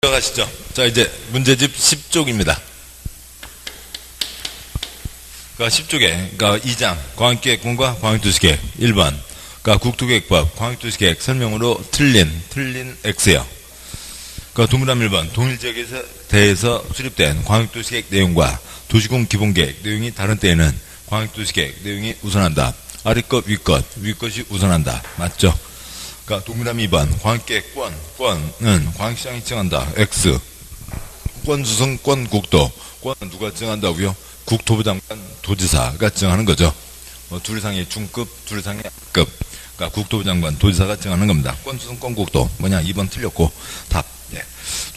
들어가시죠. 자, 이제 문제집 10쪽입니다. 그러니까 10쪽에, 그러니까 2장, 광역계획본과 광역도시계획, 1번. 그러니까 국토계획법, 광역도시계획 설명으로 틀린 X예요. 그러니까 동그라미 1번, 동일지역에서 대해서 수립된 광역도시계획 내용과 도시공 기본계획 내용이 다른 때에는 광역도시계획 내용이 우선한다. 아래 것, 위 것이 우선한다. 맞죠? 그러니까 동그라미 2번, 광역계획권은 광역시장이 정한다. X. 권수성, 권국도. 권은 누가 정한다고요? 국토부 장관, 도지사가 정하는 거죠. 둘 이상의 중급, 둘 이상의 급. 그러니까 국토부 장관, 도지사가 정하는 겁니다. 권수성, 권국도. 뭐냐? 2번 틀렸고, 답. 예.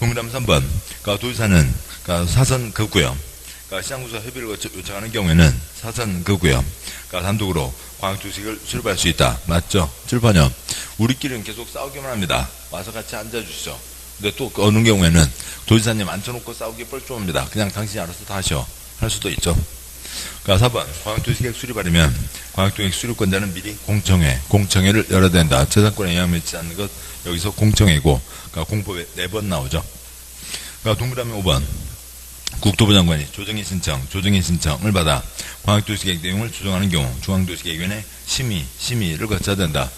동그라미 3번. 그러니까 도지사는, 그러니까 사선급구요. 그러니까 시장구조와 협의를 거쳐 요청하는 경우에는 사선급구요. 그러니까 단독으로 광역도시계획을 수립할 수 있다. 맞죠? 칠판요. 우리끼리는 계속 싸우기만 합니다. 와서 같이 앉아주시죠. 근데 또 어느 경우에는 도지사님 앉혀놓고 싸우기 뻘쭘합니다. 그냥 당신이 알아서 다 하셔. 할 수도 있죠. 그러니까 4번. 광역도시계획 수립하려면 광역도시계획 수립권자는 미리 공청회를 열어야 된다. 재산권에 영향을 미치지 않는 것, 여기서 공청회고, 그러니까 공법에 4번 나오죠. 그러니까 동그라미 5번. 국토부 장관이 조정의 신청을 받아 광역도시계획 내용을 조정하는 경우 중앙도시계획위원회 심의를 거쳐야 된다.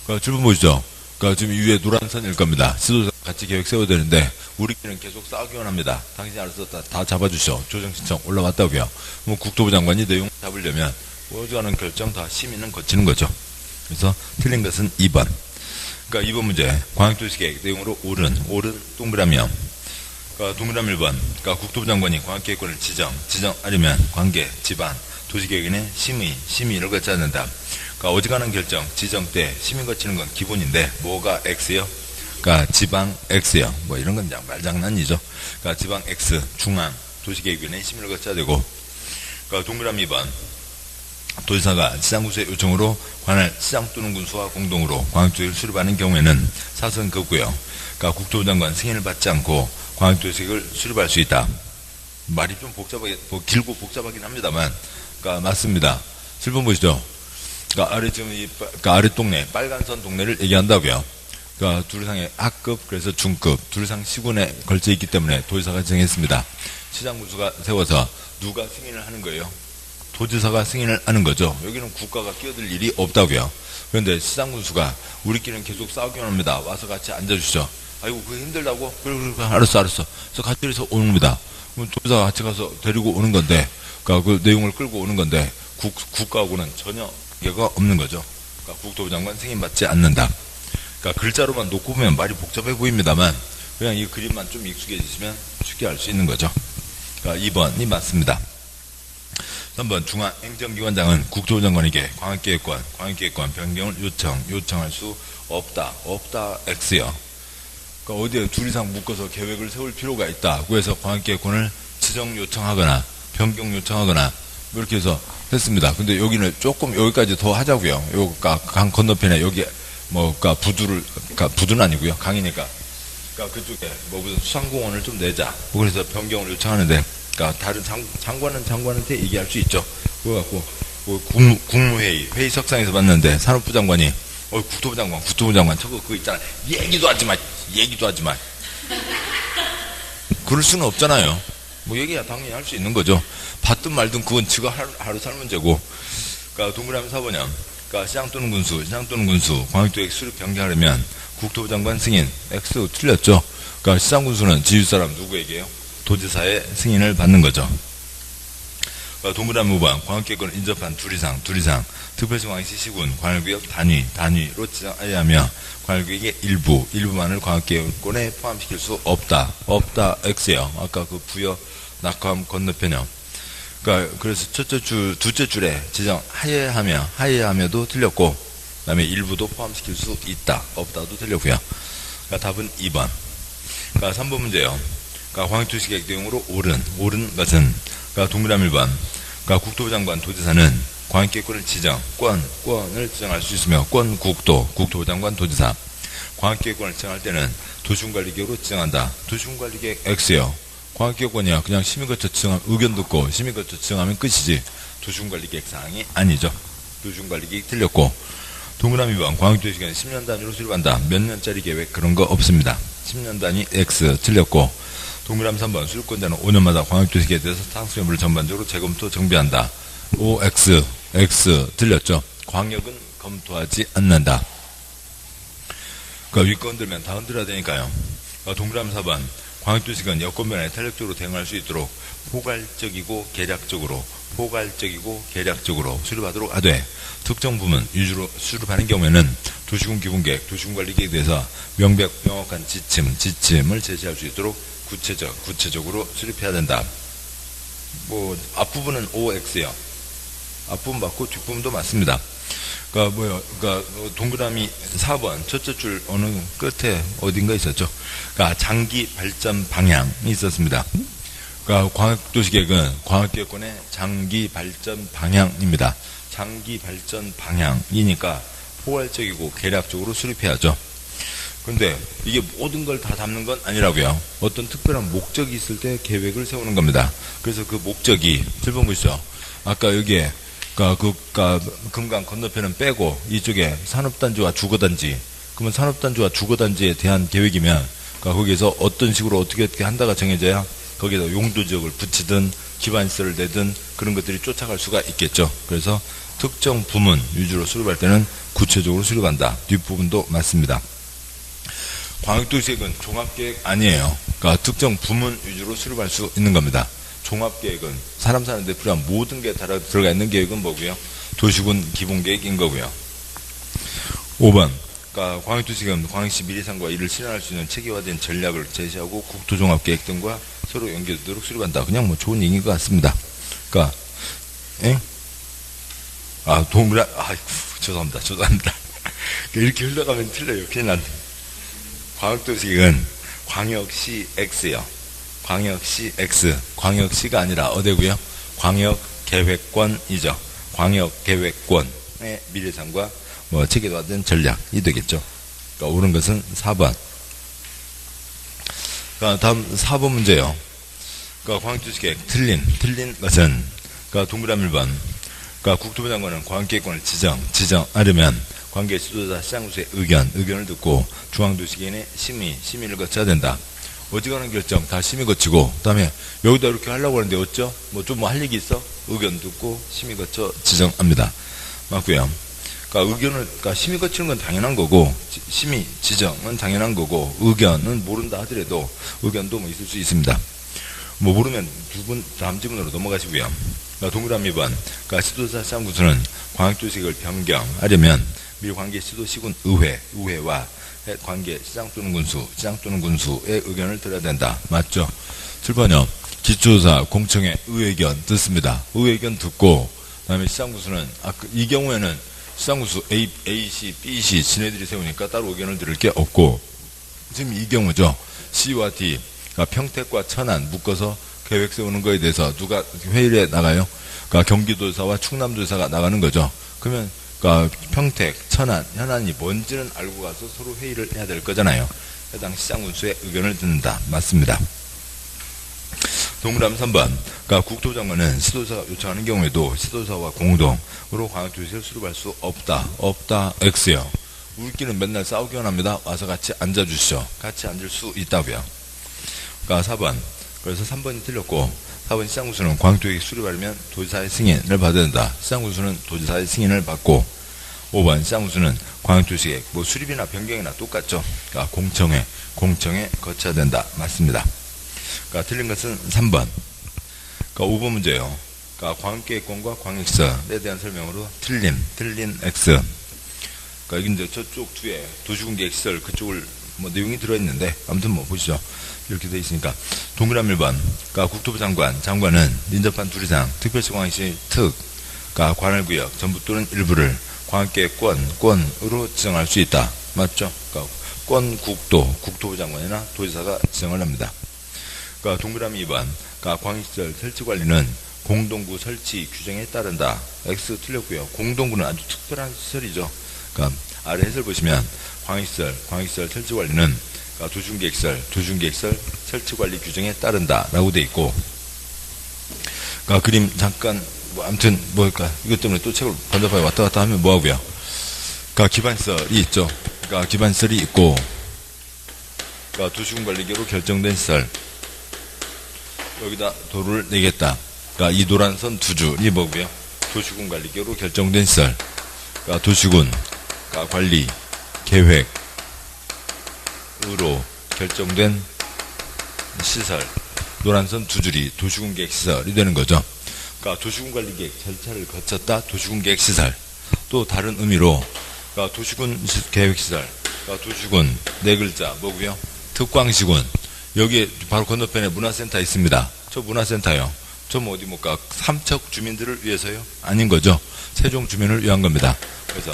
그러니까 질문 보시죠. 그러니까 지금 위에 노란선일 겁니다. 지도자 같이 계획 세워야 되는데 우리끼리는 계속 싸우기만 합니다. 당신이 알아서 다 잡아주셔. 조정 신청 올라왔다고요. 뭐 국토부 장관이 내용을 잡으려면 오지가는 결정 다 심의는 거치는 거죠. 그래서 틀린 것은 2번. 그러니까 2번 문제 광역도시계획 내용으로 옳은 동그라미요. 그러니까 동그라미 1번. 그러니까 국토부 장관이 광역계획권을 지정하려면 관계, 지방, 도시계획위원회 심의를 거쳐야 된다. 그러니까 어지간한 결정, 지정 때 심의 거치는 건 기본인데 뭐가 X요? 그러니까 지방 X요. 뭐 이런 건 말장난이죠. 그러니까 지방 X, 중앙, 도시계획위원회 심의를 거쳐야 되고. 그러니까 동그라미 2번. 도지사가 시장구수의 요청으로 관할 시장 또는 군수와 공동으로 광역도시를 수립하는 경우에는 사선급구요. 그러니까 국토부 장관 승인을 받지 않고 광역도시계획을 수립할 수 있다. 말이 좀 길고 복잡하긴 합니다만, 그러니까 맞습니다. 7번 보시죠. 그러니까 아래 지금 그러니까 아래 동네, 빨간선 동네를 얘기한다고요. 그러니까 둘 이상의 하급, 그래서 중급, 둘 이상 시군에 걸쳐 있기 때문에 도지사가 정했습니다. 시장군수가 세워서 누가 승인을 하는 거예요? 도지사가 승인을 하는 거죠. 여기는 국가가 끼어들 일이 없다고요. 그런데 시장군수가 우리끼리는 계속 싸우기만 합니다. 와서 같이 앉아주시죠. 아이고, 그게 힘들다고? 그래, 알았어. 그래서 같이 해서 오는 겁니다. 그럼 도지사가 같이 가서 데리고 오는 건데, 그러니까 그 내용을 끌고 오는 건데, 국가하고는 전혀 관계가 없는 거죠. 그러니까 국토부 장관 승인받지 않는다. 그러니까 글자로만 놓고 보면 말이 복잡해 보입니다만, 그냥 이 그림만 좀 익숙해지시면 쉽게 알 수 있는 거죠. 그러니까 2번이 맞습니다. 3번 중앙행정기관장은 국토부 장관에게 광역계획권 변경을 요청할 수 없다. X요. 그러니까 어디에 둘 이상 묶어서 계획을 세울 필요가 있다. 그래서 광역계획권을 지정 요청하거나 변경 요청하거나 뭐 이렇게 해서 했습니다. 근데 여기는 조금 여기까지 더 하자고요. 요가 강 건너편에 여기 그러니까 부두는 아니고요. 강이니까. 그러니까 그쪽에 무슨 수상공원을 좀 내자. 뭐 그래서 변경을 요청하는데, 그러니까 다른 장관한테 얘기할 수 있죠. 그거 갖고 회의석상에서 봤는데 산업부 장관이 국토부 장관 저거 그거 있잖아. 얘기도 하지 마. 그럴 수는 없잖아요. 뭐 얘기야 당연히 할 수 있는 거죠. 받든 말든 그건 지가 하루 살 문제고. 그러니까 동그라미 4번형. 그러니까 시장 또는 군수 광역도시계획 수립 변경하려면 국토부 장관 승인. X 틀렸죠. 그러니까 시장 군수는 지휘 사람 누구에게요? 도지사의 승인을 받는 거죠. 그러니까 동그라미 5번. 광역계획권을 인접한 둘 이상 특별시 광역시 시군 관할구역 단위로 지정하여야 하며 관할구역의 일부만을 광역계획권에 포함시킬 수 없다. X예요. 아까 그 부여 낙함 건너편형. 그러니까 그래서 두째 줄에 지정하여야하며도 틀렸고, 그다음에 일부도 포함시킬 수 있다. 없다도 틀렸고요. 그러니까 답은 2번. 그러니까 3번 문제요. 그러니까 광역도시계획 내용으로 옳은 것은, 그러니까 동그라미 1번. 그러니까 국토부 장관 도지사는 광역계획권을 권을 지정할 수 있으며 국토부 장관 도지사. 광역계획권을 지정할 때는 도시군관리계획으로 지정한다. 도시군관리계획 X요. 광역계획권이야. 그냥 심의 거쳐 지정하면, 의견 듣고 심의 거쳐 지정하면 끝이지. 도시군관리계획 사항이 아니죠. 도시군관리계획 틀렸고. 동그라미 2번. 광역도시계획은 10년 단위로 수립한다. 몇 년짜리 계획 그런 거 없습니다. 10년 단위 X 틀렸고, 동그라미 3번 수료권자는 5년마다 광역도시계에 대해서 상수매물을 전반적으로 재검토 정비한다. OX X 틀렸죠. 광역은 검토하지 않는다. 그러니까 윗건 들면 다 흔들어야 되니까요. 그러니까 동그라미 4번 광역도시계는 여건 변화에 탄력적으로 대응할 수 있도록 포괄적이고 계략적으로 수립하도록 하되, 특정 부문 위주로 수립하는 경우에는 도시군 기본계획, 도시군 관리계획에 대해서 명확한 지침을 제시할 수 있도록 구체적으로 수립해야 된다. 뭐 앞부분은 OX요. 앞부분 맞고 뒷부분도 맞습니다. 그러니까 동그라미 4번 첫째 줄 어느 끝에 어딘가 있었죠. 그러니까 장기 발전 방향이 있었습니다. 그러니까 광역도시계획은 광역계획권의 장기 발전 방향입니다. 장기 발전 방향이니까 포괄적이고 계략적으로 수립해야죠. 근데 이게 모든 걸 다 담는 건 아니라고요. 어떤 특별한 목적이 있을 때 계획을 세우는 겁니다. 그래서 그 목적이 7번 보시죠. 아까 여기에 금강 건너편은 빼고 이쪽에 산업단지와 주거단지, 그러면 산업단지와 주거단지에 대한 계획이면 거기에서 어떤 식으로 어떻게 한다가 정해져야 거기에다 용도지역을 붙이든 기반시설을 내든 그런 것들이 쫓아갈 수가 있겠죠. 그래서 특정 부문 위주로 수립할 때는 구체적으로 수립한다. 뒷부분도 맞습니다. 광역도시계획은 종합계획 아니에요. 그러니까 특정 부문 위주로 수립할 수 있는 겁니다. 종합계획은 사람 사는데 필요한 모든 게 들어가 있는 계획은 뭐고요? 도시군 기본계획인 거고요. 5번 그러니까 광역도시계획은 광역시 미래상과 이를 실현할 수 있는 체계화된 전략을 제시하고 국토종합계획 등과 서로 연계되도록 수립한다. 그냥 뭐 좋은 얘기인 것 같습니다. 그러니까 죄송합니다. 이렇게 흘러가면 틀려요. 큰일 난다. 광역도시계획은 광역시 X요. 광역시 X. 광역시가 아니라 어디고요? 광역계획권이죠. 광역계획권의 미래상과 체계화된 전략이 되겠죠. 그러니까 옳은 것은 4번. 그러니까 다음 4번 문제요. 그러니까 광역도시계획 틀린 것은 그러니까 동그라미 1번. 그러니까 국토부 장관은 광역계획권을 지정하려면 관계 지도자 시장구수의 의견을 듣고 중앙도시계획의 심의를 거쳐야 된다. 어지간한 결정 다 심의 거치고, 그 다음에 여기다 이렇게 하려고 하는데 어쩌? 좀 할 얘기 있어? 의견 듣고 심의 거쳐 지정합니다. 맞고요. 그러니까 심의 거치는 건 당연한 거고, 심의 지정은 당연한 거고, 의견은 모른다 하더라도 의견도 있을 수 있습니다. 모르면 다음 지문으로 넘어가시고요. 그러니까 동그라미 2번. 그러니까 지도자 시장구수는 광역도시계획을 변경하려면 미 관계 시도시군 의회와 관계 시장 또는 군수의 의견을 들어야 된다. 맞죠? 7번이요. 기초조사 공청회 의견 듣습니다. 의견 듣고, 그 다음에 시장군수는, 이 경우에는 시장군수 A, C, B, C 지네들이 세우니까 따로 의견을 들을 게 없고, 지금 이 경우죠. C와 D, 그러니까 평택과 천안 묶어서 계획 세우는 거에 대해서 누가 회의에 나가요? 그러니까 경기도지사와 충남도지사가 나가는 거죠. 그러면 그러니까 평택, 천안, 현안이 뭔지는 알고 가서 서로 회의를 해야 될 거잖아요. 해당 시장군수의 의견을 듣는다. 맞습니다. 동그라미 3번. 그러니까 국토부 장관은 시도지사가 요청하는 경우에도 시도지사와 공동으로 광역도시를 수립할 수 없다. X요. 우리끼리는 맨날 싸우기만 합니다. 와서 같이 앉아주시죠. 같이 앉을 수 있다고요. 그러니까 4번. 그래서 3번이 틀렸고, 4번 시장군수는 광역도시계획 수립하려면 도지사의 승인을 받아야 된다. 시장군수는 도지사의 승인을 받고, 5번 시장군수는 광역도시계획 수립이나 변경이나 똑같죠. 그러니까 공청회 거쳐야 된다. 맞습니다. 그러니까 틀린 것은 3번. 그러니까 5번 문제예요. 그러니까 광역계획권과 광역시설에 대한 설명으로 틀린 X. 그러니까 이제 저쪽 뒤에 도시군계획시설 그쪽을 내용이 들어있는데, 아무튼 보시죠. 이렇게 되어 있으니까. 동그라미 1번. 그러니까 국토부 장관은 인접한 둘 이상 특별시 광역시 그러니까 관할구역 전부 또는 일부를 광역계획권으로 지정할 수 있다. 맞죠? 그러니까 국토부 장관이나 도지사가 지정을 합니다. 그러니까 동그라미 2번. 그러니까 광역시설 설치관리는 공동구 설치 규정에 따른다. X 틀렸고요. 공동구는 아주 특별한 시설이죠. 그러니까 아래 해설 보시면 광역시설 설치관리는 도시군계획시설 설치관리 규정에 따른다 라고 돼 있고, 그러니까 그림 잠깐 아무튼 이것 때문에 또 책을 번잡하게 왔다 갔다 하면 뭐하고요. 그러니까 기반시설이 있죠. 그러니까 기반시설이 있고, 그러니까 도시군 관리계로 결정된 시설. 여기다 도를 내겠다. 그러니까 이 노란 선 두 줄이 뭐고요? 도시군 관리계로 결정된 시설. 그러니까 도시군 그러니까 관리 계획으로 결정된 시설. 노란 선 두 줄이 도시군 계획 시설이 되는 거죠. 그러니까 도시군 관리 계획 절차를 거쳤다. 도시군 계획 시설. 또 다른 의미로 그러니까 도시군 계획 시설. 그러니까 도시군 네 글자 뭐고요? 특광시군. 여기 바로 건너편에 문화센터 있습니다. 저 문화센터요. 저 뭐 어디 뭡니까? 삼척 주민들을 위해서요? 아닌 거죠. 세종 주민을 위한 겁니다. 그래서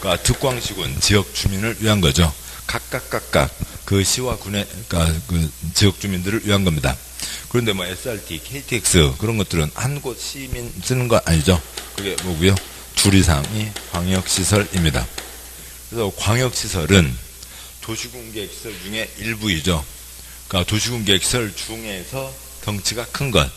그러니까 특광시군 지역 주민을 위한 거죠. 각각 그 시와 군의 그러니까 그 지역 주민들을 위한 겁니다. 그런데 뭐 SRT, KTX 그런 것들은 한 곳 시민 쓰는 거 아니죠. 그게 뭐고요? 둘 이상이 광역시설입니다. 그래서 광역시설은 도시군 계획시설 중에 일부이죠. 그러니까 도시군 계획시설 중에서 덩치가 큰 것.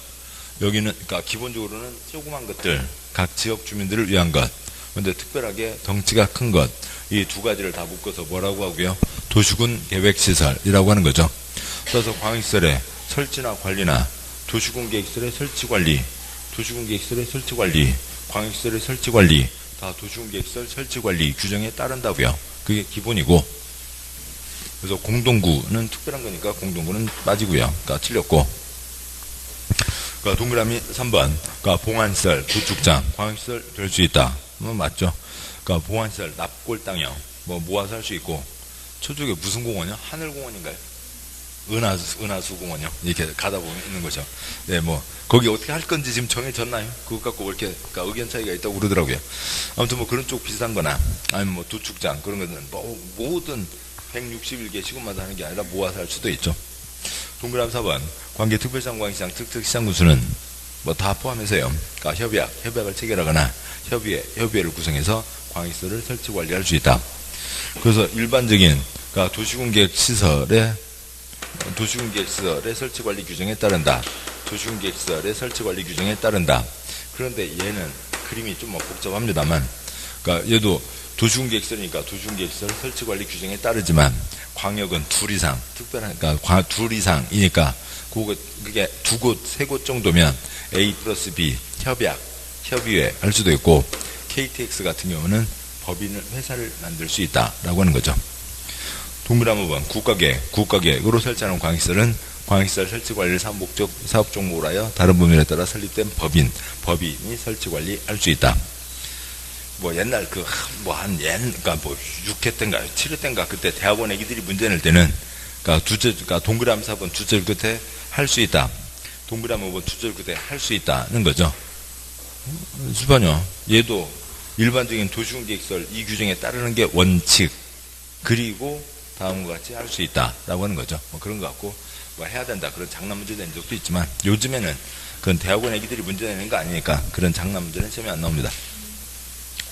여기는 그러니까 기본적으로는 조그만 것들, 각 지역 주민들을 위한 것. 그런데 특별하게 덩치가 큰 것. 이 두 가지를 다 묶어서 뭐라고 하고요? 도시군 계획시설이라고 하는 거죠. 그래서 광역시설의 설치나 관리나 도시군 계획시설의 설치 관리, 도시군 계획시설의 설치 관리, 광역시설의 설치 관리 다 도시군 계획시설 설치 관리 규정에 따른다고요. 그게 기본이고. 그래서 공동구는 특별한 거니까 공동구는 빠지고요. 그러니까 틀렸고. 그러니까 동그라미 3번. 그러니까 봉안시설, 구축장, 광역시설 될 수 있다. 맞죠? 그러니까 봉안시설, 납골당형, 뭐 모아서 할 수 있고. 저쪽에 무슨 공원이요? 하늘공원인가요? 은하수공원이요? 이렇게 가다 보면 있는 거죠. 네, 뭐 거기 어떻게 할 건지 지금 정해졌나요? 그것 갖고 이렇게 그러니까 의견 차이가 있다고 그러더라고요. 아무튼 뭐 그런 쪽 비슷한 거나 아니면 뭐 도축장 그런 것들은 뭐 모든 161개 시군마다 하는 게 아니라 모아서 할 수도 있죠. 동그라미 4번. 관계특별시장, 특특시장 군수는 뭐 다 포함해서요. 그러니까 협약을 체결하거나 협의회를 구성해서 광역시설을 설치 관리할 수 있다. 그래서 일반적인 그러니까 도시군 계획 시설의 설치 관리 규정에 따른다. 도시군 계획 시설의 설치 관리 규정에 따른다. 그런데 얘는 그림이 좀 복잡합니다만, 그러니까 얘도 도시군 계획시설이니까 도시군 계획시설 설치 관리 규정에 따르지만 광역은 둘 이상, 특별한 그러니까 둘 이상이니까 그게 두 곳, 세 곳 정도면 A 플러스 B 협의회 할 수도 있고 KTX 같은 경우는 법인을 회사를 만들 수 있다라고 하는 거죠. 동그라미 5번. 국가계획으로 설치하는 광역시설은 광역시설 설치 관리를 사업목적 사업 종목으로 하여 다른 법률에 따라 설립된 법인이 설치 관리할 수 있다. 뭐 옛날 그러니까 뭐 6회 때인가 7회 때인가 그때 대학원 애기들이 문제 낼 때는 그러니까 동그라미 4번 두 줄 끝에 할 수 있다. 동그라미 5번 두 줄 끝에 할 수 있다는 거죠. 수반요. 얘도 일반적인 도시군 계획시설 이 규정에 따르는 게 원칙. 그리고 다음과 같이 할 수 있다라고 하는 거죠. 뭐 그런 것 같고 뭐 해야 된다 그런 장난 문제 낸 적도 있지만 요즘에는 그건 대학원 애기들이 문제 내는 거 아니니까 그런 장난 문제는 시험에 안 나옵니다.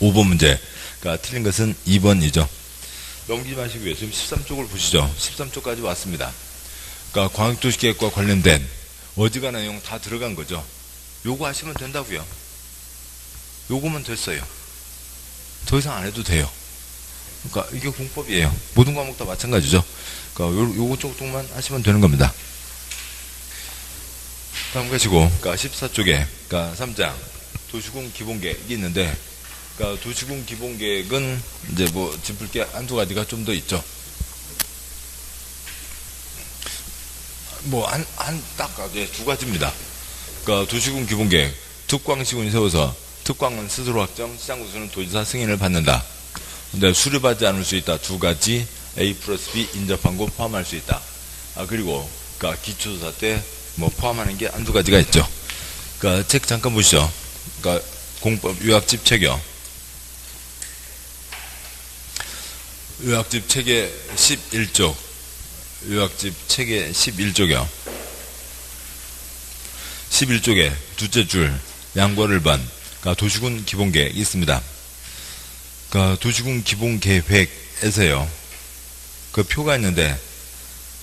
5번 문제. 그러니까 틀린 것은 2번이죠. 넘기지 마시고요. 지금 13쪽을 보시죠. 13쪽까지 왔습니다. 그러니까 광역도시계획과 관련된 어지간한 내용 다 들어간 거죠. 요거 하시면 된다고요. 요거면 됐어요. 더 이상 안 해도 돼요. 그러니까 이게 공법이에요. 모든 과목 다 마찬가지죠. 그러니까 요거 쪽만 하시면 되는 겁니다. 다음 가시고, 그러니까 14쪽에, 그러니까 3장 도시군 기본계획이 있는데, 그러니까 도시군 기본계획은 이제 뭐 짚을 게 한두 가지가 좀 더 있죠. 뭐 딱 두 가지입니다. 그러니까 도시군 기본계획, 특광시군이 세워서 특광은 스스로 확정, 시장군수는 도지사 승인을 받는다. 근데 수립하지 않을 수 있다. 두 가지 A 플러스 B 인접한 곳 포함할 수 있다. 그리고 그러니까 기초조사 때 뭐 포함하는 게 한두 가지가 있죠. 그러니까 책 잠깐 보시죠. 그러니까 공법 요약집 책이요. 요약집 책의 11쪽. 요약집 책의 11쪽이요. 11쪽에 두째 줄 양보를 반. 그러니까 도시군 기본계획이 있습니다. 그러니까 도시군 기본계획에서요. 그 표가 있는데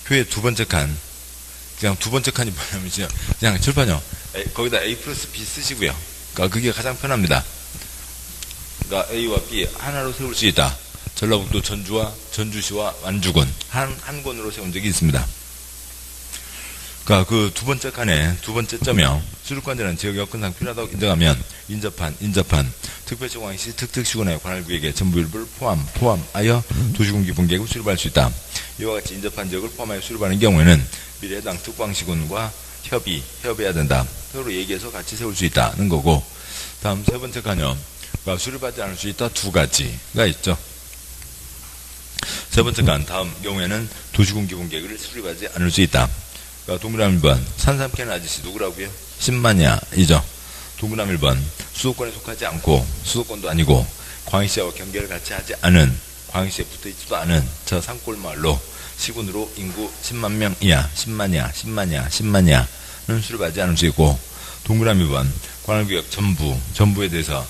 표의 두 번째 칸. 그냥 두 번째 칸이 뭐냐면 그냥 칠판이요. 거기다 A 플러스 B 쓰시고요. 그러니까 그게 가장 편합니다. 그러니까 A와 B 하나로 세울 수 있다. 전라북도 전주시와 완주군 한 권으로 세운 적이 있습니다. 그러니까 그 두 번째 칸에 두 번째 점이요. 수립관제는 지역 여건상 필요하다고 인정하면 인접한 특별시광역시 특특시군의 관할 구역의 전부 일부를 포함하여 도시군 기본 계획을 수립할 수 있다. 이와 같이 인접한 지역을 포함하여 수립하는 경우에는 미래 해당 특광시군과 협의해야 된다. 서로 얘기해서 같이 세울 수 있다는 거고, 다음 세 번째 칸이요. 그러니까 수립하지 않을 수 있다 두 가지가 있죠. 세 번째 칸 다음 경우에는 도시군 기본 계획을 수립하지 않을 수 있다. 그러니까 동그라미 1번 산삼 캐는 아저씨 누구라고요? 신마냐이죠. 동그라미 1번 수도권에 속하지 않고 수도권도 아니고 광역시와 경계를 같이 하지 않은 광역시에 붙어있지도 않은 저 산골마을로 시군으로 인구 10만 명 이하 10만이야는 수립하지 않을 수 있고, 동그라미 2번 관할구역 전부에 대해서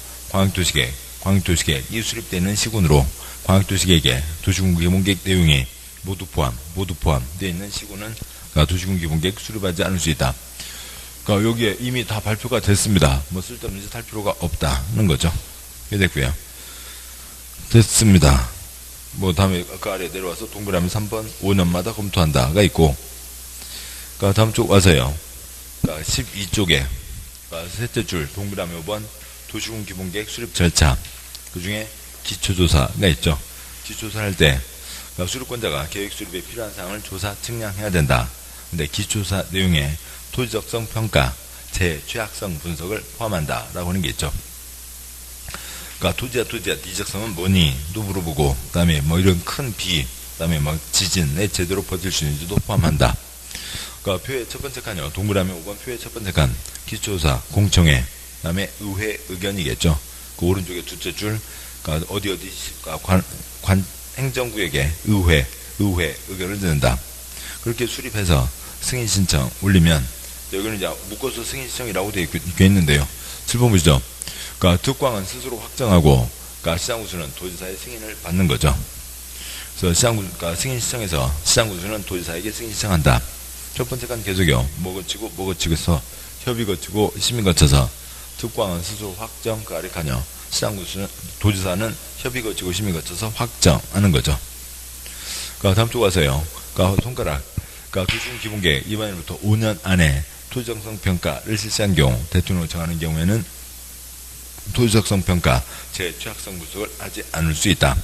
광역도시계획이 수립되어 있는 시군으로 광역도시계획에 도시군 기본계획 내용이 모두 포함되어 있는 시군은 도시군 기본계획 수립하지 않을 수 있다. 그러니까 여기에 이미 다 발표가 됐습니다. 뭐 쓸데없는 짓 할 필요가 없다는 거죠. 이게 됐고요. 됐습니다. 뭐 다음에 그 아래 내려와서 동그라미 3번 5년마다 검토한다가 있고, 그러니까 다음 쪽 와서요. 그러니까 12쪽에 그러니까 셋째 줄 동그라미 5번 도시군 기본계획 수립 절차, 그 중에 기초조사가 있죠. 기초조사를 할 때 그러니까 수립권자가 계획 수립에 필요한 사항을 조사 측량해야 된다. 근데 기초조사 내용에 토지적성 평가, 최악성 분석을 포함한다라고 하는 게 있죠. 그러니까 토지야 니적성은 뭐니?도 물어보고, 그다음에 뭐 이런 큰 비, 그다음에 뭐 지진에 제대로 버틸 수 있는지도 포함한다. 그러니까 표의 첫 번째 칸이요. 동그라미 5번 표의 첫 번째 칸 기초조사 공청회, 그다음에 의회 의견이겠죠. 그 오른쪽에 둘째 줄 그러니까 어디 그러니까 행정구역에 의회 의견을 듣는다. 그렇게 수립해서 승인 신청 올리면, 여기는 이제 묶어서 승인 신청이라고 되어 있는데요. 7번 보시죠. 그러니까 특광은 스스로 확정하고, 그러니까 시장구수는 도지사의 승인을 받는 거죠. 그래서 그러니까 승인 신청에서 시장구수는 도지사에게 승인 신청한다. 첫 번째 칸 계속이요. 뭐 거치고서 협의 거치고 심의 거쳐서 특광은 스스로 확정, 그 아래 칸이요. 시장구수는 도지사는 협의 거치고 심의 거쳐서 확정하는 거죠. 그러니까 다음 쪽 와서요. 그러니까 손가락. 그러니까 도시군 기본계획 입안일부터 5년 안에 토지적성 평가를 실시한 경우, 대통령을 정하는 경우에는 토지적성 평가, 최악성 분석을 하지 않을 수 있다.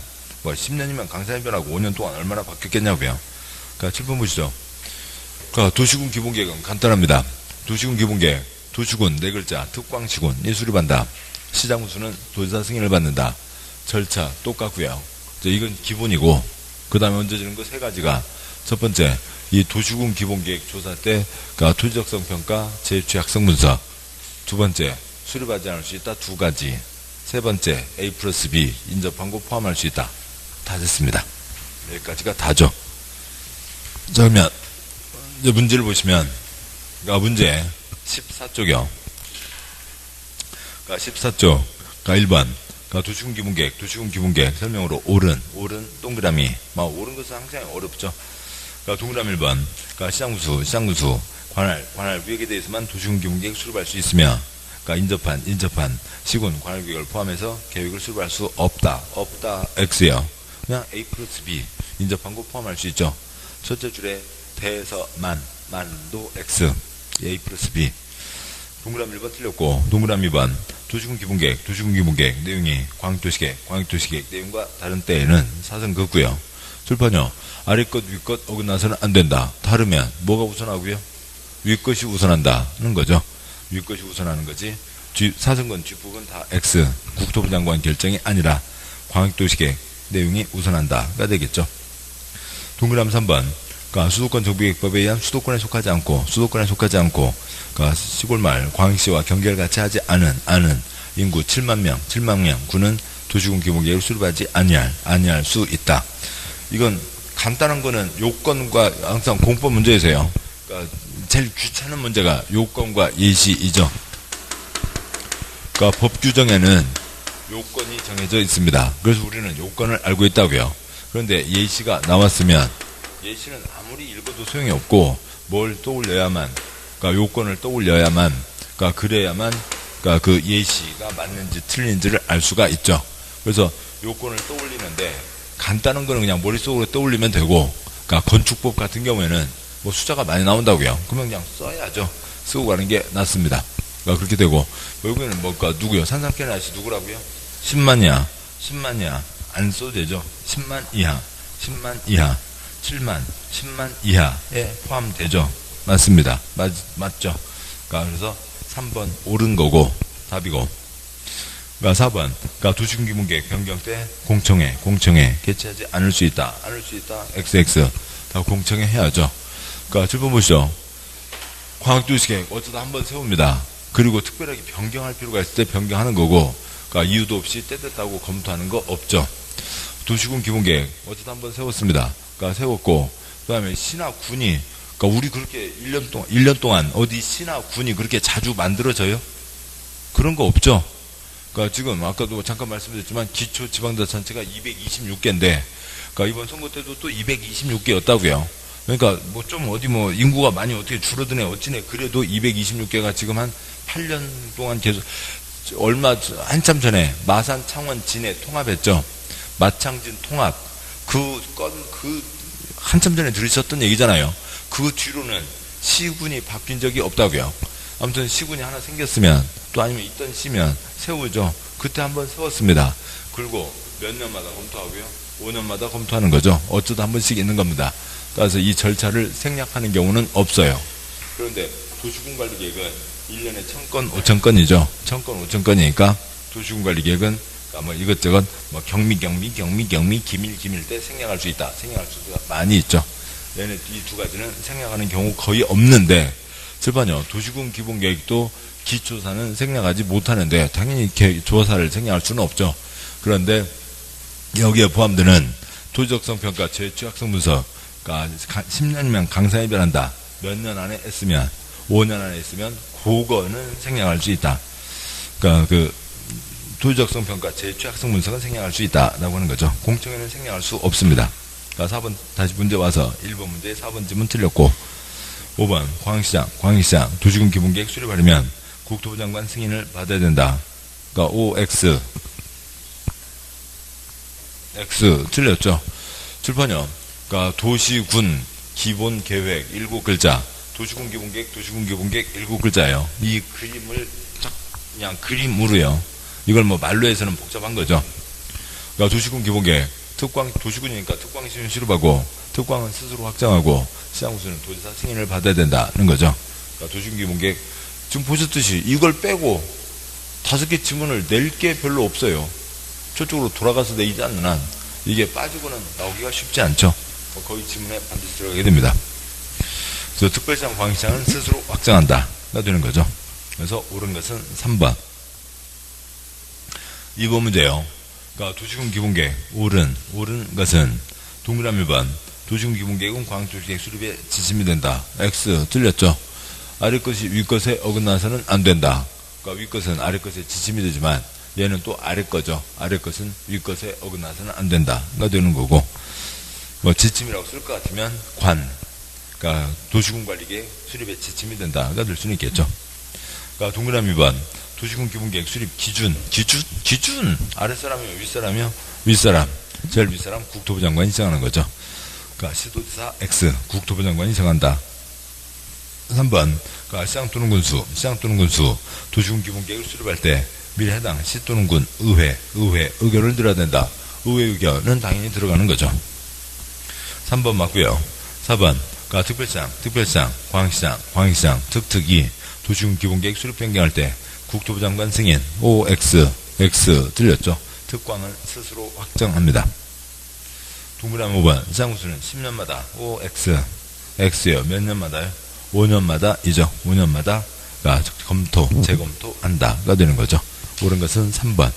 뭐 10년이면 강산이 변하고 5년 동안 얼마나 바뀌었겠냐고요. 그러니까 7번 보시죠. 그러니까 도시군 기본계획은 간단합니다. 도시군 기본계획, 도시군 4글자, 특광시군이 수립한다. 시장구수는 도지사 승인을 받는다. 절차 똑같고요. 이건 기본이고, 그 다음에 얹어지는 거 3가지가, 첫 번째 이 도시군 기본계획 조사 때 그러니까 토지적성 평가, 최악성 분석. 두 번째 수립하지 않을 수 있다 2가지. 세 번째 A+B 인접한고 포함할 수 있다. 다 됐습니다. 여기까지가 다죠. 자, 그러면 이제 문제를 보시면, 그러니까 문제 14쪽이요. 그러니까 14쪽, 그러니까 1번, 그러니까 도시군 기본계획 설명으로 옳은 동그라미. 옳은 것은 항상 어렵죠. 그러니까 동그라미 1번, 그러니까 시장구수 관할 구역에 대해서만 도시군 기본계획 수립할 수 있으며, 그러니까 인접한 시군 관할 구역을 포함해서 계획을 수립할 수 없다 X요. 그냥 A+B 인접한 거 포함할 수 있죠. 첫째 줄에 대에서 만도 X, A+B. 동그라미 1번 틀렸고, 동그라미 2번 도시군 기본계획 내용이 광역도시계획 내용과 다른 때에는 사선 긋고요. 출판요. 아래 것 위 것 어긋나서는 안 된다. 다르면 뭐가 우선하고요? 위 것이 우선한다는 거죠. 위 것이 우선하는 거지. 사선건 뒷부분 다 X, 국토부 장관 결정이 아니라 광역도시계획 내용이 우선한다가 되겠죠. 동그라미 3번. 그러니까 수도권 정비계획법에 의한 수도권에 속하지 않고, 그러니까 시골마을 광역시와 경계를 같이 하지 않은 인구 7만 명 구는 도시군 기본계획을 수립하지 아니할 수 있다. 이건 간단한 거는 요건과 항상 공법 문제에서요. 그러니까 제일 귀찮은 문제가 요건과 예시이죠. 그러니까 법 규정에는 요건이 정해져 있습니다. 그래서 우리는 요건을 알고 있다고요. 그런데 예시가 나왔으면, 예시는 아무리 읽어도 소용이 없고, 뭘 떠올려야만, 그러니까 요건을 떠올려야만, 그러니까 그래야만, 그러니까 그 예시가 맞는지 틀린지를 알 수가 있죠. 그래서 요건을 떠올리는데 간단한 거는 그냥 머릿속으로 떠올리면 되고, 그러니까 건축법 같은 경우에는 뭐 숫자가 많이 나온다고요. 그러면 그냥 써야죠. 쓰고 가는 게 낫습니다. 그러니까 그렇게 되고, 여기는 뭘까? 누구요? 산삼캐는 아저씨 누구라고요? 10만이야. 10만이야. 안 써도 되죠. 10만 이하. 10만 이하. 7만. 10만 이하에 포함되죠. 맞습니다. 맞죠? 그러니까 그래서 3번 옳은 거고, 답이고. 그러니까 4번. 그러니까 도시군기본계획 변경 때 공청회 개최하지 않을 수 있다. XX. 다 공청회 해야죠. 그러니까 7번 보시죠. 광역도시계획 어쩌다 한번 세웁니다. 그리고 특별하게 변경할 필요가 있을 때 변경하는 거고, 그러니까 이유도 없이 때됐다고 검토하는 거 없죠. 도시군 기본계획 어쩌다 한번 세웠습니다. 그러니까 세웠고, 그 다음에 시나 군이, 그러니까 우리 그렇게 1년 동안 어디 시나 군이 그렇게 자주 만들어져요? 그런 거 없죠. 그러니까 지금 아까도 잠깐 말씀드렸지만 기초지방자치단체가 226개인데, 그러니까 이번 선거 때도 또 226개였다고요. 그러니까 뭐 좀 어디 뭐 인구가 많이 어떻게 줄어드네 어찌네, 그래도 226개가 지금 한 8년 동안 계속, 한참 전에 마산, 창원, 진해 통합했죠. 마창진 통합. 한참 전에 들으셨던 얘기잖아요. 그 뒤로는 시군이 바뀐 적이 없다고요. 아무튼 시군이 하나 생겼으면, 또 아니면 있던 시면 세우죠. 그때 한번 세웠습니다. 그리고 몇 년마다 검토하고요. 5년마다 검토하는 거죠. 어쩌다 한 번씩 있는 겁니다. 따라서 이 절차를 생략하는 경우는 없어요. 그런데 도시군관리계획은 1년에 1000건, 5000건이죠. 1000건, 5000건이니까 도시군관리계획은 뭐 이것저것 뭐 기밀 때 생략할 수 있다. 생략할 수가 많이 있죠. 얘네 이 두 가지는 생략하는 경우 거의 없는데, 7번요. 도시군 기본계획도 기초사는 생략하지 못하는데, 당연히 조사를 생략할 수는 없죠. 그런데 여기에 포함되는 도지적성 평가 제 취약성 분석, 그러니까 10년이면 강사해별한다. 몇 년 안에 했으면, 5년 안에 했으면 그거는 생략할 수 있다. 그러니까 그 도지적성 평가 제 취약성 분석은 생략할 수 있다라고 하는 거죠. 공청회는 생략할 수 없습니다. 그러니까 4번 다시 문제 와서 1번 문제 4번 지문 틀렸고, 5번 광역시장 도시군 기본계획 수립하려면 국토부 장관 승인을 받아야 된다. 그러니까 OX X 틀렸죠. 7번요. 그러니까 도시군 기본계획 7글자. 도시군 기본계획 7글자예요. 이 그림을 딱 그냥 그림으로요. 이걸 뭐 말로 해서는 복잡한 거죠. 그러니까 도시군 기본계획 도시군이니까 특광 시는 수립하고, 특광은 스스로 확정하고, 시장구수는 도지사 승인을 받아야 된다는 거죠. 그러니까 도시군 기본계획 지금 보셨듯이 이걸 빼고 5개 지문을 낼 게 별로 없어요. 저쪽으로 돌아가서 내지 않는 한 이게 빠지고는 나오기가 쉽지 않죠. 거의 지문에 반드시 들어가게 됩니다. 그래서 특별시장, 광역시장은 스스로 확정한다가 되는 거죠. 그래서 옳은 것은 3번. 2번 문제요. 그러니까 도시군 기본계획 옳은 것은 동그라미 1번. 도시군 기본계획은 광역도시계획 수립에 지침이 된다. X 틀렸죠. 아래 것이 위 것에 어긋나서는 안 된다. 그러니까 위 것은 아래 것에 지침이 되지만 얘는 또 아래 거죠. 아래 것은 위 것에 어긋나서는 안 된다가 되는 거고, 뭐 지침이라고 쓸 것 같으면 그러니까 도시군 관리계획 수립에 지침이 된다가 될 수는 있겠죠. 그러니까 동그라미 2번. 도시군 기본계획 수립 기준 아랫사람이요 윗사람이요? 윗사람. 제일 윗사람 국토부 장관이 정하는 거죠. 그러니까 시도지사 X 국토부 장관이 정한다. 3번. 그러니까 시장 또는 군수 도시군 기본계획을 수립할 때 미리 해당 시 또는 군 의회 의견을 들어야 된다. 의회 의견은 당연히 들어가는 거죠. 3번 맞고요. 4번. 그러니까 특별시장, 광역시장, 특특이 도시군 기본계획 수립 변경할 때 국토부 장관 승인 OX X 틀렸죠. 특광을 스스로 확정합니다. 동그라미 5번. 시장구수는 10년마다 OX X요. 몇 년마다요? 5년마다이죠. 5년마다 재검토한다가 되는 거죠. 옳은 것은 3번.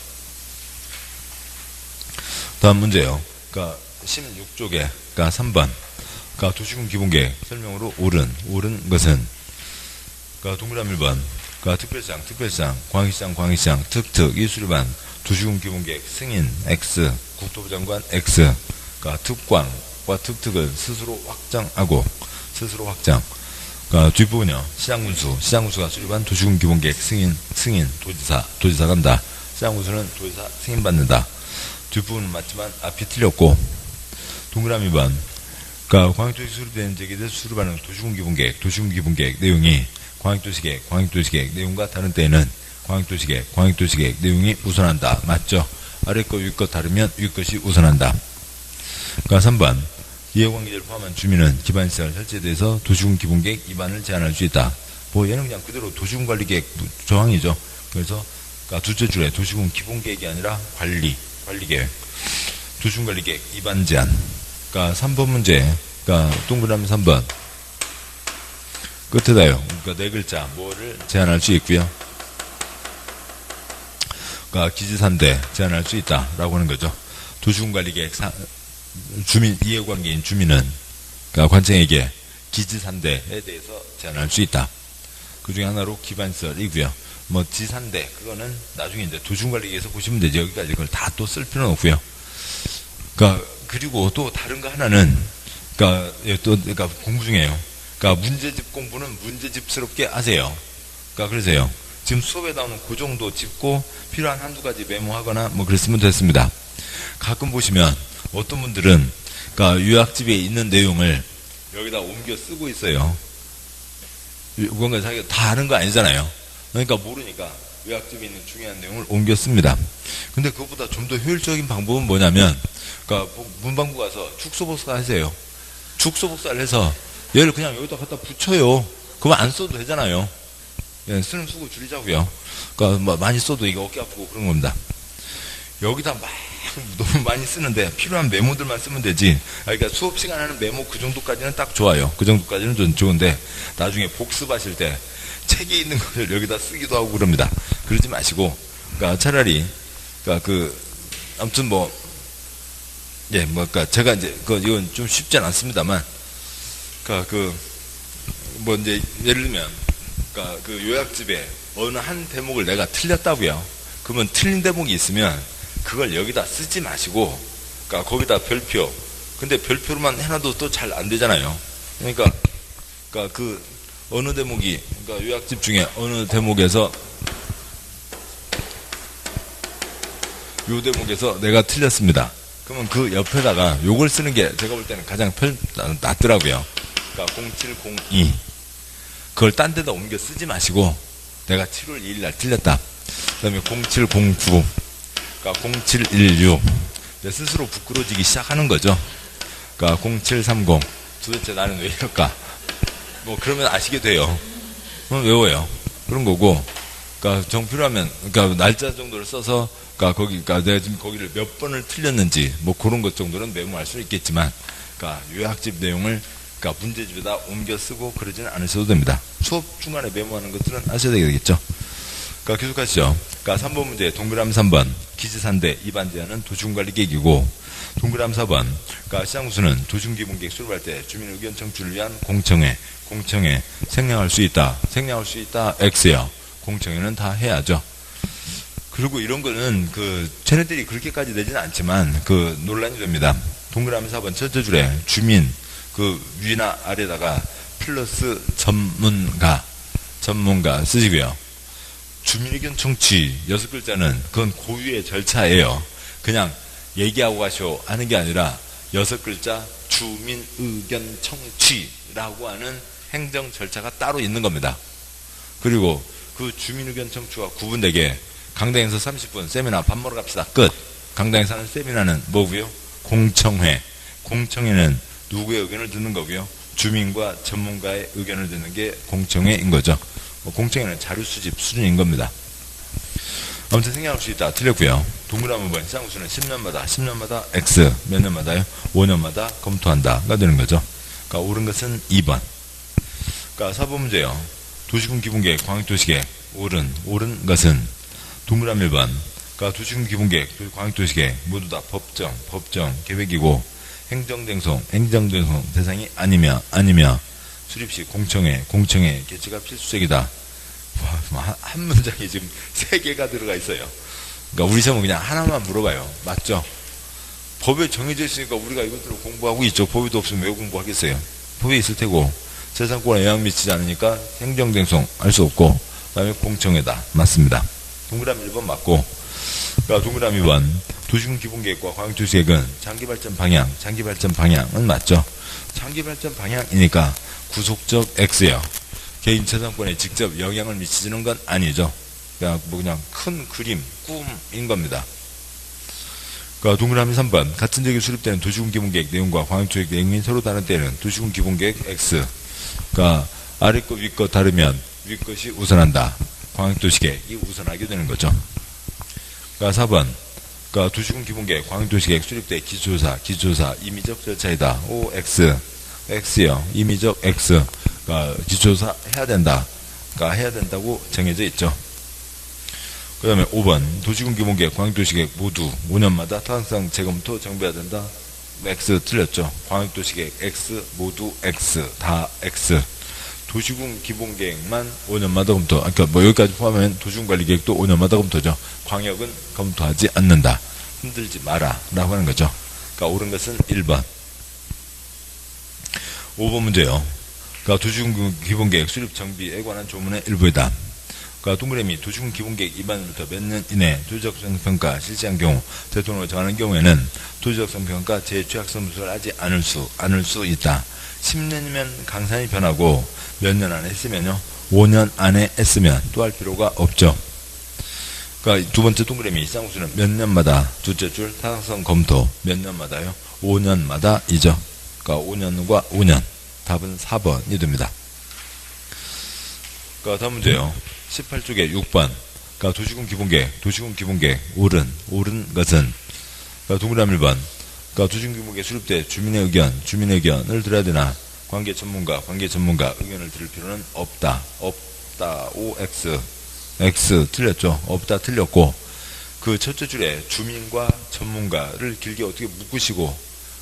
다음 문제요. 그러니까 16쪽에 3번. 그러니까 도시군 기본계획 설명으로 옳은 것은, 그러니까 동그라미 1번. 그러니까 특별시장, 광역시장, 특특이 수립한 도시군 기본계획 승인 X, 국토부 장관 X. 그러니까 특광과 특특을 스스로 확정. 그러니까 뒷부분이요. 시장군수가 수립한 도시군 기본계획 승인 도지사 간다. 시장군수는 도지사 승인받는다. 뒷부분은 맞지만 앞이 틀렸고, 동그라미 2번. 그러니까 광역도시 수립되는 지역에 대해서 수립하는 도시군기본계획 내용이 광역도시계획 내용과 다른 때에는 광역도시계획 내용이 우선한다. 맞죠? 아래 거, 위 거 다르면 위 것이 우선한다. 그러니까 3번. 이해관계자를 포함한 주민은 기반시설 설치에 대해서 도시군기본계획 위반을 제한할 수 있다. 뭐 얘는 그냥 그대로 도시군관리계획 조항이죠. 그래서 그러니까 둘째 줄에 도시군기본계획이 아니라 관리계획. 도시군관리계획 위반 제한. 그러니까 3번 문제. 그러니까 동그라미 3번. 끝에다요. 그러니까 네 글자 뭐를 제한할 수 있고요. 그러니까 기지산대 제한할 수 있다라고 하는 거죠. 도시군관리계획 주민 이해관계인 주민은 그러니까 관청에게 기지산대에 대해서 제한할 수 있다. 그 중에 하나로 기반시설이고요. 뭐 지산대 그거는 나중에 이제 도시군관리계획에서 보시면 되죠. 여기까지 그걸 다 또 쓸 필요는 없고요. 그러니까 그리고 또 다른 거 하나는 그러니까 공부 중에요. 그러니까 문제집 공부는 문제집스럽게 하세요. 그러니까 그러세요. 지금 수업에 나오는 그 정도 짚고 필요한 한두 가지 메모하거나 뭐 그랬으면 됐습니다. 가끔 보시면 어떤 분들은 그러니까 요약집에 있는 내용을 여기다 옮겨 쓰고 있어요. 뭔가 자기가 다 아는 거 아니잖아요. 그러니까 모르니까 요약집에 있는 중요한 내용을 옮겨 씁니다. 근데 그것보다 좀 더 효율적인 방법은 뭐냐면 그러니까 문방구 가서 축소복사 하세요. 축소복사를 해서 얘를 그냥 여기다 갖다 붙여요. 그럼 안 써도 되잖아요. 예, 쓰는 수고 줄이자고요. 그러니까 뭐 많이 써도 이게 어깨 아프고 그런 겁니다. 여기다 막 너무 많이 쓰는데 필요한 메모들만 쓰면 되지. 그러니까 수업 시간 하는 메모 그 정도까지는 딱 좋아요. 그 정도까지는 좀 좋은데 나중에 복습하실 때 책에 있는 것을 여기다 쓰기도 하고 그럽니다. 그러지 마시고 그러니까 차라리 그러니까 아무튼 그러니까 제가 이제 이건 좀 쉽진 않습니다만 그러니까 뭐 이제 예를 들면 그러니까 그 요약집에 어느 한 대목을 내가 틀렸다고요. 그러면 틀린 대목이 있으면 그걸 여기다 쓰지 마시고 그러니까 거기다 별표. 근데 별표로만 해놔도 또 잘 안 되잖아요. 그러니까 그 어느 대목이 그러니까 요약집 중에 어느 대목에서 요 대목에서 내가 틀렸습니다. 그러면 그 옆에다가 요걸 쓰는 게 제가 볼 때는 가장 낫더라고요. 그러니까 0702 그걸 딴 데다 옮겨 쓰지 마시고 내가 7월 2일 날 틀렸다. 그 다음에 0709 그러니까 0716 스스로 부끄러지기 시작하는 거죠. 그러니까 0730 도대체 나는 왜 이럴까? 뭐 그러면 아시게 돼요. 그럼 외워요. 그런 거고 그러니까 정 필요하면 그러니까 날짜 정도를 써서 그러니까 내가 지금 거기를 몇 번을 틀렸는지 뭐 그런 것 정도는 메모할 수 있겠지만 그러니까 요약집 내용을 그러니까 문제집에다 옮겨 쓰고 그러지는 않으셔도 됩니다. 수업 중간에 메모하는 것들은 하셔야 되겠죠. 그러니까 계속하시죠. 그러니까 3번 문제 동그라미 3번 기지산대 위반 제한은 도시군관리계획이고 동그라미 4번 그러니까 시장구수는 도시군기본계획 수립할 때 주민 의견 청취를 위한 공청회 생략할 수 있다 X야. 공청회는 다 해야죠. 그리고 이런 거는 쟤네들이 그렇게까지 되지는 않지만 논란이 됩니다. 동그라미 4번 첫째 줄에 주민 위나 아래다가 플러스 전문가 쓰시고요. 주민의견 청취 6글자는 그건 고유의 절차예요. 그냥 얘기하고 가쇼 하는 게 아니라 6글자 주민의견 청취라고 하는 행정 절차가 따로 있는 겁니다. 그리고 그 주민의견 청취가 구분되게 강당에서 30분 세미나 밥 먹으러 갑시다. 끝. 강당에서 하는 세미나는 뭐고요? 공청회. 공청회는 누구의 의견을 듣는 거고요. 주민과 전문가의 의견을 듣는 게 공청회인 거죠. 공청회는 자료 수집 수준인 겁니다. 아무튼 생략할 수 있다. 틀렸고요. 동그라미 5번 시장구수는 10년마다 X 몇 년마다요? 5년마다 검토한다가 되는 거죠. 그러니까 옳은 것은 2번. 그러니까 4번 문제요. 도시군기본계획, 광역도시계획 옳은 것은 동그라미 1번. 그러니까 도시군기본계획, 광역도시계획 모두 다 법정 계획이고 행정대송 대상이 아니며 수립시 공청회 개최가 필수적이다. 한 문장에 지금 3개가 들어가 있어요. 그러니까 우리 시험은 그냥 하나만 물어봐요. 맞죠? 법에 정해져 있으니까 우리가 이것들을 공부하고 있죠. 법에도 없으면 왜 공부하겠어요? 법에 있을 테고 재산권에 영향 미치지 않으니까 행정대송 할 수 없고 그 다음에 공청회다. 맞습니다. 동그라미 1번 맞고 그러니까 동그라미 2번 도시군 기본계획과 광역도시계획은 장기발전 방향은 맞죠. 장기발전 방향이니까 구속적 X요. 개인 재산권에 직접 영향을 미치는 건 아니죠. 그냥 큰 그림, 꿈인 겁니다. 그러니까 동그라미 3번 같은 지역에 수립되는 도시군 기본계획 내용과 광역도시계획 내용이 서로 다른 때는 도시군 기본계획 X. 그러니까 아래 것 위 것 다르면 위 것이 우선한다. 광역도시계획이 우선하게 되는 거죠. 그러니까 4번 그러니까 도시군 기본계획 광역도시계획 수립대 기초조사 임의적 절차이다. OX X요. 임의적 X. 그러니까 기초조사 해야 된다. 그러니까 해야 된다고 정해져 있죠. 그 다음에 5번 도시군 기본계획 광역도시계획 모두 5년마다 타당성 재검토 정비해야 된다. X 틀렸죠. 광역도시계획 X 모두 X 다 X. 도시군 기본계획만 5년마다 검토. 그러니까 뭐 여기까지 포함하면 도시군관리계획도 5년마다 검토죠. 광역은 검토하지 않는다. 흔들지 마라 라고 하는 거죠. 그러니까 옳은 것은 1번. 5번 문제요. 그러니까 도시군 기본계획 수립 정비에 관한 조문의 일부이다. 그러니까 동그라미 도시군 기본계획 위반으로부터 몇 년 이내 도시적성 평가 실시한 경우 대통령을 정하는 경우에는 도시적성 평가 재취약점수를 하지 않을 수 있다. 10년이면 강산이 변하고 몇 년 안에 했으면요. 5년 안에 했으면 또 할 필요가 없죠. 그러니까 두 번째 동그라미 쌍수는 몇 년마다 둘째 줄 타당성 검토 몇 년마다요? 5년마다이죠. 그러니까 5년과 5년. 답은 4번이 됩니다. 그러니까 다음 문제요. 18쪽에 6번. 그러니까 도시군 기본계획 옳은 것은 그러니까 동그라미 1번. 그러니까 도시군 기본계획 수립 때 주민의 의견을 들어야 되나? 관계 전문가 의견을 들을 필요는 없다. OX. X 틀렸죠. 없다 틀렸고 그 첫째 줄에 주민과 전문가를 길게 어떻게 묶으시고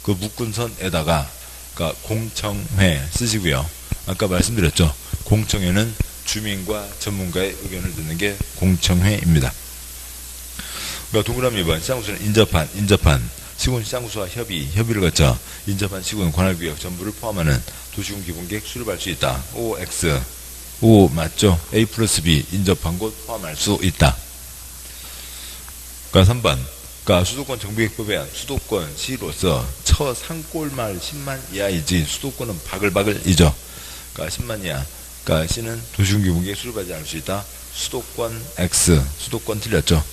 그 묶은 선에다가 그러니까 공청회 쓰시고요. 아까 말씀드렸죠. 공청회는 주민과 전문가의 의견을 듣는 게 공청회입니다. 그러니까 동그라미 2번 시장구수는 인접한 시군 시장구수와 협의를 거쳐 인접한 시군 관할구역 전부를 포함하는 도시군 기본계획 수립할 수 있다. OX O 맞죠? A 플러스 B 인접한 곳 포함할 수 있다. 그러니까 3번 그러니까 수도권 정비계획법에 의한 수도권 시로서 처 산골마을 10만 이하이지 수도권은 바글바글이죠. 그러니까 10만 이하 그러니까 C는 도시군 기본계획 수립하지 않을 수 있다. 수도권 X 수도권 틀렸죠.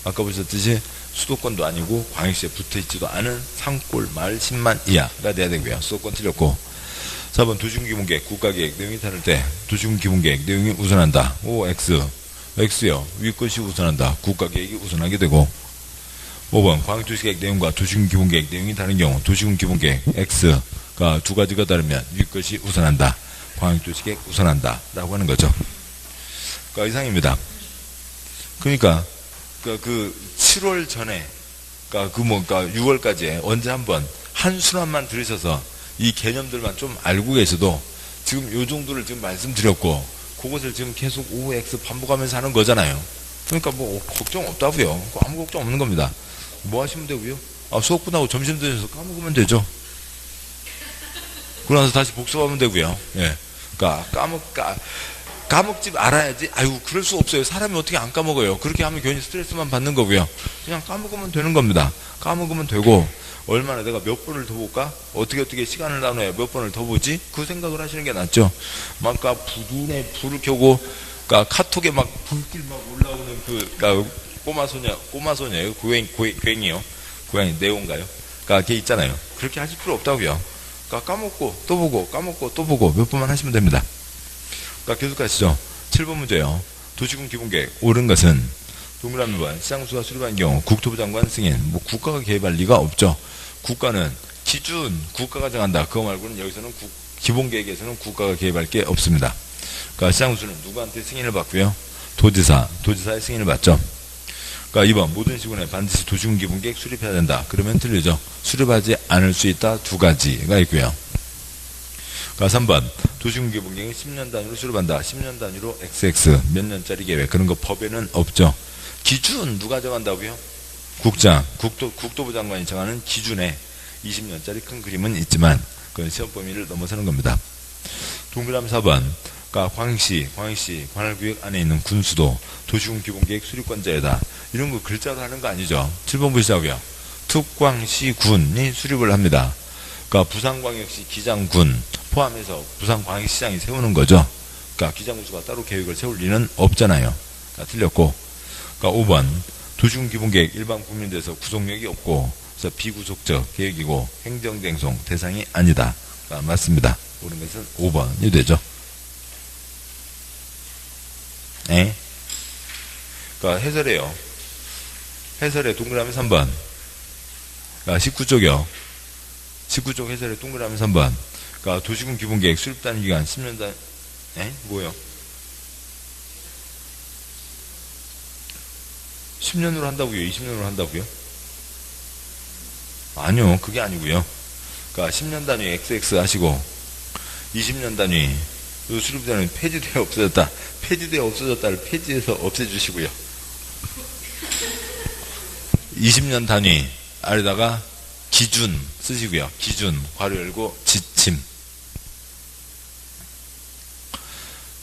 아까 보셨듯이 수도권도 아니고 광역시에 붙어있지도 않은 산골마을 10만 이하가 돼야 되고요. 수도권 틀렸고 4번 도시군 기본계획 국가계획 내용이 다를 때 도시군 기본계획 내용이 우선한다. OX X요. 위 것이 우선한다. 국가계획이 우선하게 되고 5번 광역도시계획 내용과 도시군 기본계획 내용이 다른 경우 도시군 기본계획 X가 두 가지가 다르면 위 것이 우선한다. 광역도시계획 우선한다 라고 하는 거죠. 그러니까 이상입니다. 그러니까 그 7월 전에 그러니까 6월까지 언제 한번 한 순환만 들으셔서 이 개념들만 좀 알고 계셔도 지금 요 정도를 지금 말씀드렸고 그것을 지금 계속 OX 반복하면서 하는 거잖아요. 그러니까 뭐 걱정 없다고요. 아무 걱정 없는 겁니다. 뭐 하시면 되고요? 수업 끝나고 점심 드셔서 까먹으면 되죠. 그러면서 다시 복습하면 되고요. 예. 그러니까 까먹지 말아야지. 아유 그럴 수 없어요. 사람이 어떻게 안 까먹어요. 그렇게 하면 괜히 스트레스만 받는 거고요. 그냥 까먹으면 되는 겁니다. 까먹으면 되고 얼마나 내가 몇 번을 더 볼까? 어떻게 시간을 나눠야 몇 번을 더 보지? 그 생각을 하시는 게 낫죠. 막 부둔에 불을 켜고 카톡에 막 불길 막 올라오는 꼬마소녀예요. 고양이요. 고양이 네온가요? 걔 있잖아요. 그렇게 하실 필요 없다고요. 까먹고 또 보고 까먹고 또 보고 몇 번만 하시면 됩니다. 계속 가시죠. 7번 문제요. 도시군 기본계획 옳은 것은 동그라미 1번 시장수가 수립한 경우 국토부 장관 승인 국가가 개입할 리가 없죠. 국가는 기준 국가가 정한다. 그거 말고는 여기서는 기본계획에서는 국가가 개입할 게 없습니다. 그러니까 시장수는 누구한테 승인을 받고요? 도지사의 승인을 받죠. 그러니까 2번 모든 시군에 반드시 도시군 기본계획 수립해야 된다. 그러면 틀리죠. 수립하지 않을 수 있다. 두 가지가 있고요. 그러니까 3번 도시군 기본계획을 10년 단위로 수립한다. 10년 단위로 XX 몇 년짜리 계획 그런 거 법에는 없죠. 기준 누가 정한다고요? 국토부 장관이 정하는 기준에 20년짜리 큰 그림은 있지만 그건 시험 범위를 넘어서는 겁니다. 동그라미 4번 그러니까 광역시 관할구역 안에 있는 군수도 도시군 기본계획 수립권자이다. 이런 거 글자로 하는 거 아니죠. 7번 보시자고요. 특광시군이 수립을 합니다. 그러니까 부산광역시 기장군 포함해서 부산광역시장이 세우는 거죠. 그러니까 기장군수가 따로 계획을 세울 리는 없잖아요. 그러니까 틀렸고. 그러니까 5번 도시군 기본계획 일반 국민대에서 구속력이 없고 그래서 비구속적 계획이고 행정쟁송 대상이 아니다. 그러니까 맞습니다. 옳은 것은 5번이 되죠. 에? 그러니까 해설해요. 해설에 동그라미 3번. 그러니까 19쪽이요. 19쪽 해설에 동그라미 3번. 그러니까 도시군 기본계획 수립단 기간 10년 단, 에? 뭐요? 10년으로 한다고요? 20년으로 한다고요? 아니요. 그게 아니고요. 그러니까 10년 단위 XX 하시고 20년 단위 수립단은 폐지되어 없어졌다. 폐지되어 없어졌다를 폐지해서 없애주시고요. 20년 단위 아래다가 기준 쓰시고요. 기준 괄호 열고 지침.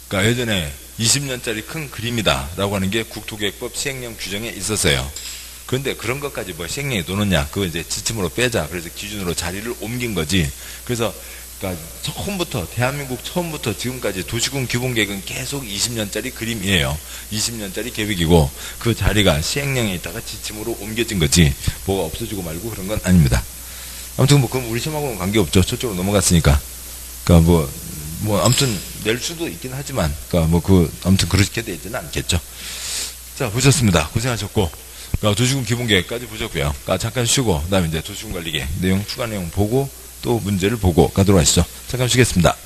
그러니까 예전에 20년짜리 큰 그림이다 라고 하는 게 국토계획법 시행령 규정에 있었어요. 그런데 그런 것까지 뭐 시행령에 넣느냐, 그거 이제 지침으로 빼자. 그래서 기준으로 자리를 옮긴 거지. 그래서 그러니까 처음부터 대한민국 처음부터 지금까지 도시군 기본계획은 계속 20년짜리 그림이에요. 20년짜리 계획이고 그 자리가 시행령에 있다가 지침으로 옮겨진 거지 뭐가 없어지고 말고 그런 건 아닙니다. 아무튼 뭐 그럼 우리 시험하고는 관계없죠. 저쪽으로 넘어갔으니까. 그러니까 뭐 아무튼 낼 수도 있긴 하지만 그러니까 뭐 아무튼 그렇게 돼 있지는 않겠죠. 자, 보셨습니다. 고생하셨고 그러니까 도시군 기본계획까지 보셨고요. 그러니까 잠깐 쉬고 그다음에 이제 도시군 관리계획 내용 추가 내용 보고 또 문제를 보고 가도록 하시죠. 잠깐 쉬겠습니다.